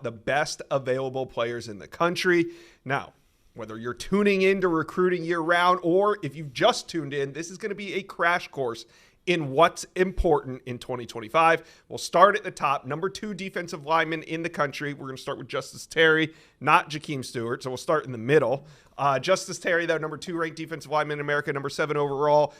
the best available players in the country. Now, whether you're tuning into recruiting year round or if you've just tuned in, this is going to be a crash course in what's important in 2025. We'll start at the top. Number 2 defensive lineman in the country. We're going to start with Justice Terry, not Jaem Stewart. So we'll start in the middle. Justice Terry, though, number 2 ranked defensive lineman in America, number 7 overall.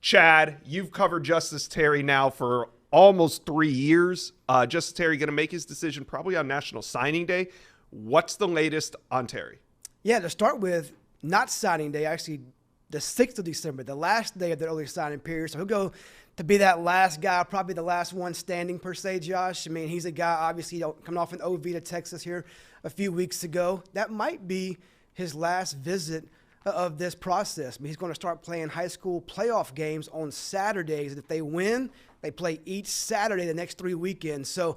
Chad, you've covered Justice Terry now for almost 3 years. Justice Terry going to make his decision probably on National Signing Day. What's the latest on Terry? Yeah, to start with, not signing day, actually the 6th of December, the last day of the early signing period. So he'll go to be that last guy, probably the last one standing per se, Josh. I mean, he's a guy, obviously, coming off an OV to Texas here a few weeks ago. That might be his last visit of this process. I mean, he's going to start playing high school playoff games on Saturdays. And if they win, they play each Saturday the next 3 weekends. So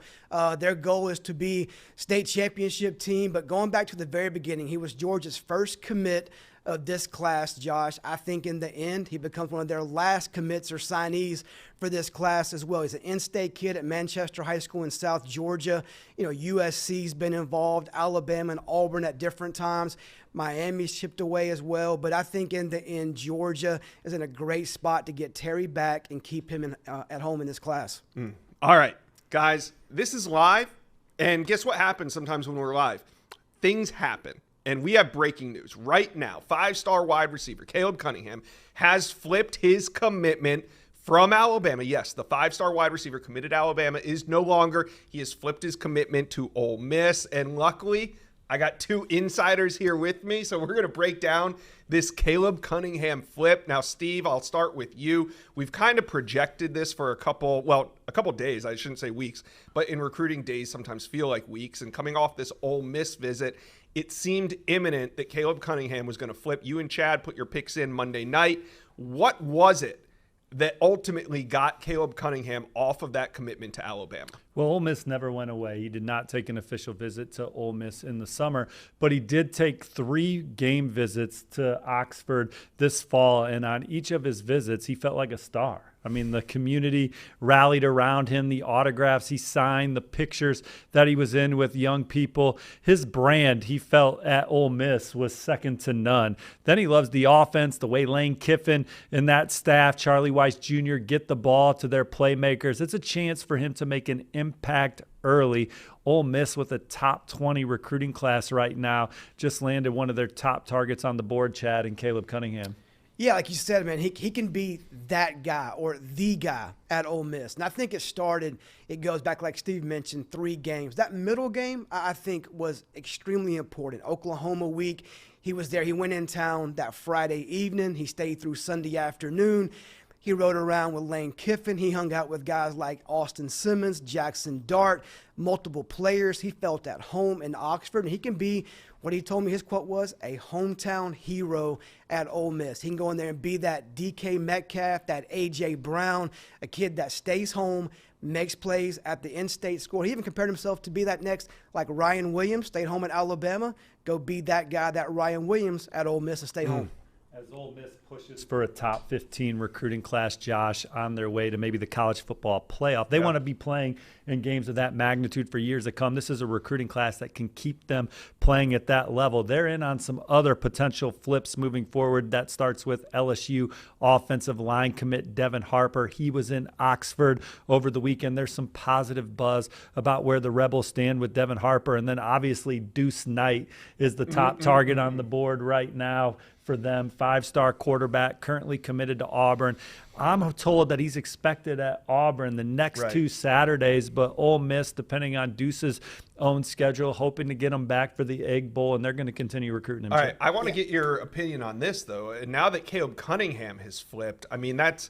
their goal is to be state championship team. But going back to the very beginning, he was Georgia's first commit of this class, Josh. I think in the end, he becomes one of their last commits or signees for this class as well. He's an in-state kid at Manchester High School in South Georgia. You know, USC's been involved, Alabama and Auburn at different times. Miami's chipped away as well. But I think in the end, Georgia is in a great spot to get Terry back and keep him at home in this class. All right, guys, this is live. And guess what happens sometimes when we're live? Things happen. And we have breaking news right now. 5-star wide receiver Caleb Cunningham has flipped his commitment from Alabama. Yes, the 5-star wide receiver committed to Alabama is no longer. He has flipped his commitment to Ole Miss. And luckily, I got 2 insiders here with me. So we're going to break down this Caleb Cunningham flip. Now, Steve, I'll start with you. We've kind of projected this for a couple days. I shouldn't say weeks, but in recruiting, days sometimes feel like weeks. And coming off this Ole Miss visit, it seemed imminent that Caleb Cunningham was going to flip. You and Chad put your picks in Monday night. What was it that ultimately got Caleb Cunningham off of that commitment to Alabama? Well, Ole Miss never went away. He did not take an official visit to Ole Miss in the summer, but he did take 3 game visits to Oxford this fall, and on each of his visits, he felt like a star. I mean, the community rallied around him, the autographs he signed, the pictures that he was in with young people. His brand, he felt at Ole Miss, was second to none. Then he loves the offense, the way Lane Kiffin and that staff, Charlie Weiss Jr., get the ball to their playmakers. It's a chance for him to make an impact early. Ole Miss, with a top 20 recruiting class right now, just landed one of their top targets on the board, Chad, and Caleb Cunningham. Yeah, like you said, man, he can be that guy or the guy at Ole Miss. And I think it goes back, like Steve mentioned, 3 games. That middle game, I think, was extremely important. Oklahoma week, he was there. He went in town that Friday evening. He stayed through Sunday afternoon. He rode around with Lane Kiffin. He hung out with guys like Austin Simmons, Jackson Dart, multiple players. He felt at home in Oxford. And he can be, what he told me his quote was, a hometown hero at Ole Miss. He can go in there and be that DK Metcalf, that A.J. Brown, a kid that stays home, makes plays at the in-state school. He even compared himself to be that next, like Ryan Williams, stayed home at Alabama. Go be that guy, that Ryan Williams at Ole Miss and stay home. As Ole Miss pushes for a top 15 recruiting class, Josh, on their way to maybe the college football playoff. They want to be playing in games of that magnitude for years to come. This is a recruiting class that can keep them playing at that level. They're in on some other potential flips moving forward. That starts with LSU offensive line commit Devin Harper. He was in Oxford over the weekend. There's some positive buzz about where the Rebels stand with Devin Harper. And then obviously Deuce Knight is the top target on the board right now for them. 5-star quarterback, currently committed to Auburn. I'm told that he's expected at Auburn the next 2 Saturdays, but Ole Miss, depending on Deuce's own schedule, hoping to get him back for the Egg Bowl, and they're going to continue recruiting him. All right, I want to get your opinion on this, though. And now that Caleb Cunningham has flipped, I mean, that's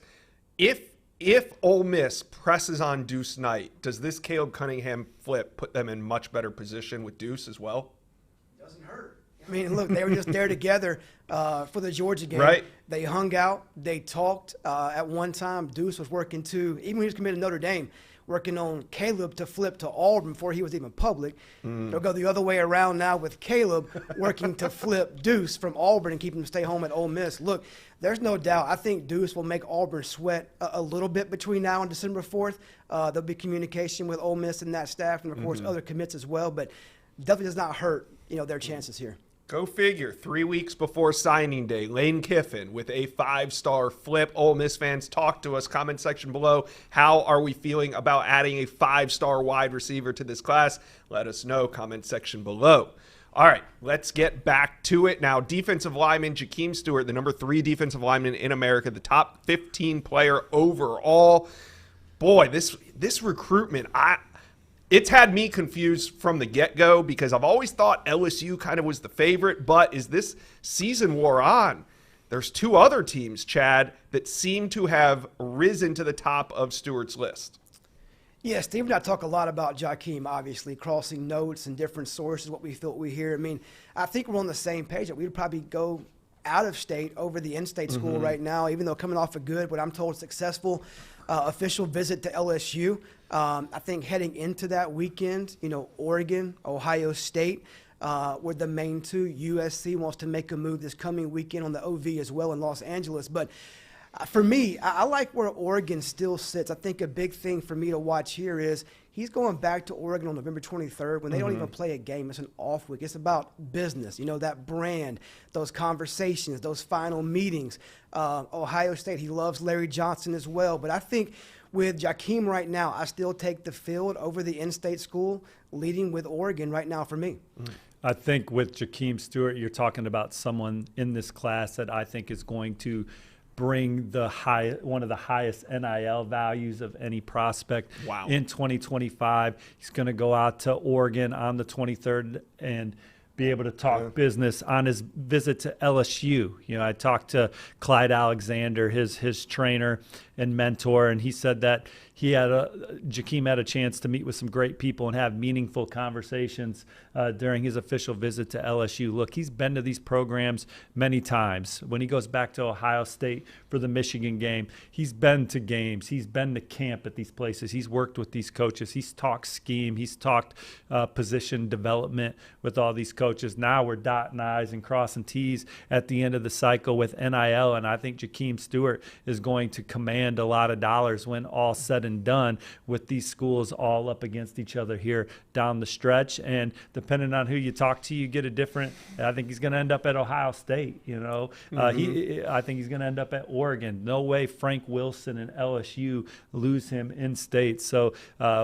if Ole Miss presses on Deuce Knight, does this Caleb Cunningham flip put them in much better position with Deuce as well? Doesn't hurt. I mean, look, they were just there together for the Georgia game. Right. They hung out. They talked. At one time, Deuce was working even when he was committed to Notre Dame, working on Caleb to flip to Auburn before he was even public. They'll go the other way around now with Caleb working to flip Deuce from Auburn and keep him to stay home at Ole Miss. Look, there's no doubt. I think Deuce will make Auburn sweat a little bit between now and December 4th. There'll be communication with Ole Miss and that staff and, of course, other commits as well. But definitely does not hurt, their chances here. Go figure. 3 weeks before signing day, Lane Kiffin with a 5-star flip. Ole Miss fans, talk to us. Comment section below. How are we feeling about adding a 5-star wide receiver to this class? Let us know. Comment section below. All right, let's get back to it now. Defensive lineman Jaem Stewart, the number 3 defensive lineman in America, the top 15 player overall. Boy, this recruitment, it's had me confused from the get-go because I've always thought LSU kind of was the favorite, but as this season wore on, there's 2 other teams, Chad, that seem to have risen to the top of Stewart's list. Yeah, Steve and I talk a lot about Jaem, obviously, crossing notes and different sources, what we feel, what we hear. I mean, I think we're on the same page. We would probably go out of state over the in-state school right now, even though coming off a good, what I'm told, successful official visit to LSU. I think heading into that weekend, Oregon, Ohio State were the main 2. USC wants to make a move this coming weekend on the OV as well in Los Angeles. But for me, I like where Oregon still sits. I think a big thing for me to watch here is he's going back to Oregon on November 23rd when they don't even play a game. It's an off week. It's about business, that brand, those conversations, those final meetings. Ohio State, he loves Larry Johnson as well. But I think with Jaem right now, I still take the field over the in-state school, leading with Oregon right now for me. I think with Jaem Stewart, you're talking about someone in this class that I think is going to bring one of the highest NIL values of any prospect in 2025. He's going to go out to Oregon on the 23rd and be able to talk business on his visit to LSU. I talked to Clyde Alexander, his trainer and mentor, and he said that Jaem had a chance to meet with some great people and have meaningful conversations during his official visit to LSU. Look, he's been to these programs many times. When he goes back to Ohio State for the Michigan game, he's been to games. He's been to camp at these places. He's worked with these coaches. He's talked scheme. He's talked position development with all these coaches. Now we're dotting I's and crossing T's at the end of the cycle with NIL, and I think Jaem Stewart is going to command a lot of dollars when all said and done with these schools all up against each other here down the stretch. And depending on who you talk to, you get a different. I think he's going to end up at Ohio State. I think he's going to end up at Oregon. No way Frank Wilson and LSU lose him in state. So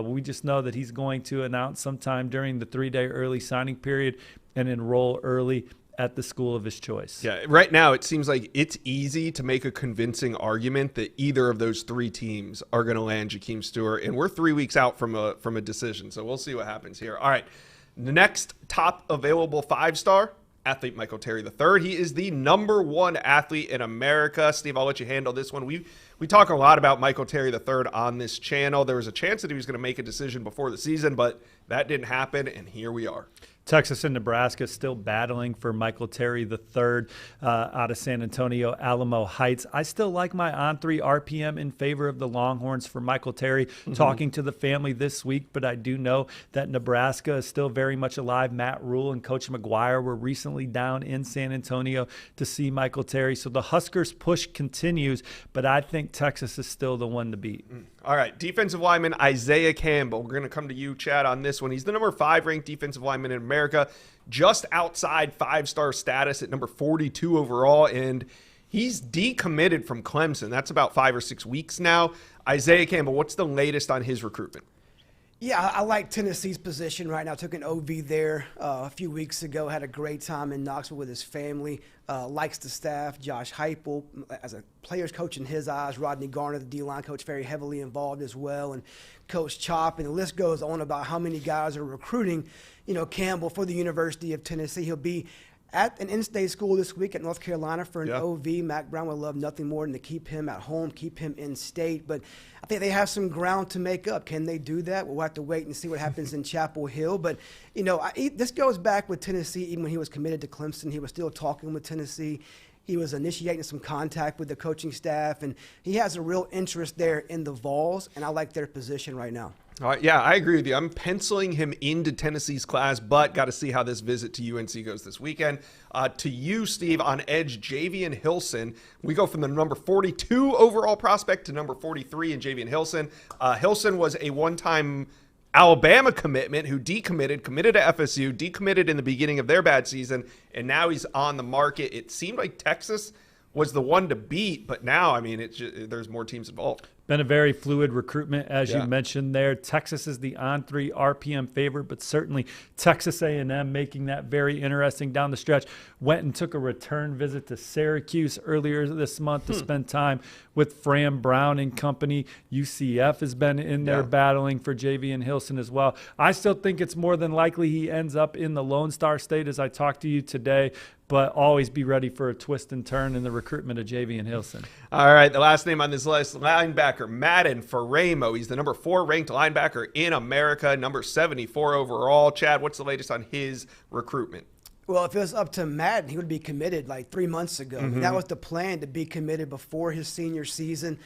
we just know that he's going to announce sometime during the 3-day early signing period and enroll early at the school of his choice. Yeah, right now it seems like it's easy to make a convincing argument that either of those 3 teams are going to land Jaem Stewart, and we're 3 weeks out from a decision, so we'll see what happens here. All right, the next top available 5-star athlete, Michael Terry III. He is the number 1 athlete in America. Steve, I'll let you handle this one. We talk a lot about Michael Terry III on this channel. There was a chance that he was going to make a decision before the season, but that didn't happen, and here we are. Texas and Nebraska still battling for Michael Terry III out of San Antonio, Alamo Heights. I still like my on-3 RPM in favor of the Longhorns for Michael Terry. Talking to the family this week, but I do know that Nebraska is still very much alive. Matt Rule and Coach McGuire were recently down in San Antonio to see Michael Terry. So the Huskers push continues, but I think Texas is still the one to beat. All right, defensive lineman Isaiah Campbell. We're going to come to you, Chad, on this one. He's the number 5 ranked defensive lineman in America, just outside 5-star status at number 42 overall, and he's decommitted from Clemson. That's about 5 or 6 weeks now. Isaiah Campbell, what's the latest on his recruitment? Yeah, I like Tennessee's position right now. Took an OV there a few weeks ago. Had a great time in Knoxville with his family. Likes the staff. Josh Heupel, as a player's coach in his eyes. Rodney Garner, the D-line coach, very heavily involved as well. And Coach Chop, and the list goes on about how many guys are recruiting, Campbell for the University of Tennessee. He'll be at an in-state school this week at North Carolina for an OV. Mac Brown would love nothing more than to keep him at home, keep him in state. But I think they have some ground to make up. Can they do that? We'll have to wait and see what happens in Chapel Hill. But, this goes back with Tennessee. Even when he was committed to Clemson, he was still talking with Tennessee. He was initiating some contact with the coaching staff, and he has a real interest there in the Vols, and I like their position right now. All right, yeah, I agree with you. I'm penciling him into Tennessee's class, but got to see how this visit to UNC goes this weekend. To you, Steve, on edge, Javian Hilson. We go from the number 42 overall prospect to number 43 in Javian Hilson. Hilson was a one-time Alabama commitment who decommitted, committed to FSU, decommitted in the beginning of their bad season, and now he's on the market. It seemed like Texas was the one to beat, but now, I mean, there's more teams involved. Been a very fluid recruitment, as you mentioned there. Texas is the on-3 RPM favorite, but certainly Texas A&M making that very interesting down the stretch. Went and took a return visit to Syracuse earlier this month to spend time with Fran Brown and company. UCF has been in there battling for JV and Hilson as well. I still think it's more than likely he ends up in the Lone Star State as I talk to you today, but always be ready for a twist and turn in the recruitment of JV and Hilson. All right, the last name on this list, linebacker Madden Faramo. He's the number 4 ranked linebacker in America, number 74 overall. Chad, what's the latest on his recruitment? Well, if it was up to Madden, he would be committed like 3 months ago. That was the plan, to be committed before his senior season.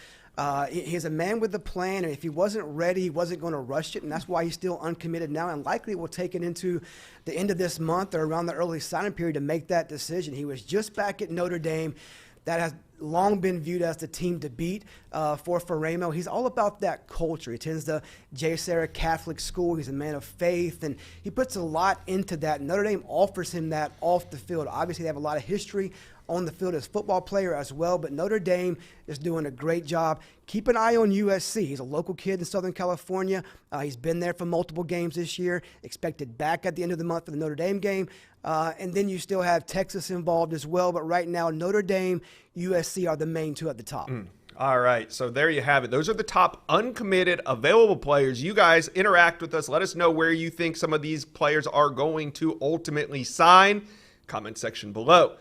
He's a man with a plan, and if he wasn't ready, he wasn't going to rush it, and that's why he's still uncommitted now, and likely will take it into the end of this month or around the early signing period to make that decision. He was just back at Notre Dame. That has long been viewed as the team to beat for Faramo. He's all about that culture. He attends the J. Sarah Catholic School. He's a man of faith, and he puts a lot into that. Notre Dame offers him that off the field. Obviously, they have a lot of history on the field as a football player as well, but Notre Dame is doing a great job. Keep an eye on USC. He's a local kid in Southern California. He's been there for multiple games this year, expected back at the end of the month for the Notre Dame game. And then you still have Texas involved as well, but right now Notre Dame, USC are the main two at the top. All right, so there you have it. Those are the top uncommitted available players. You guys interact with us. Let us know where you think some of these players are going to ultimately sign. Comment section below.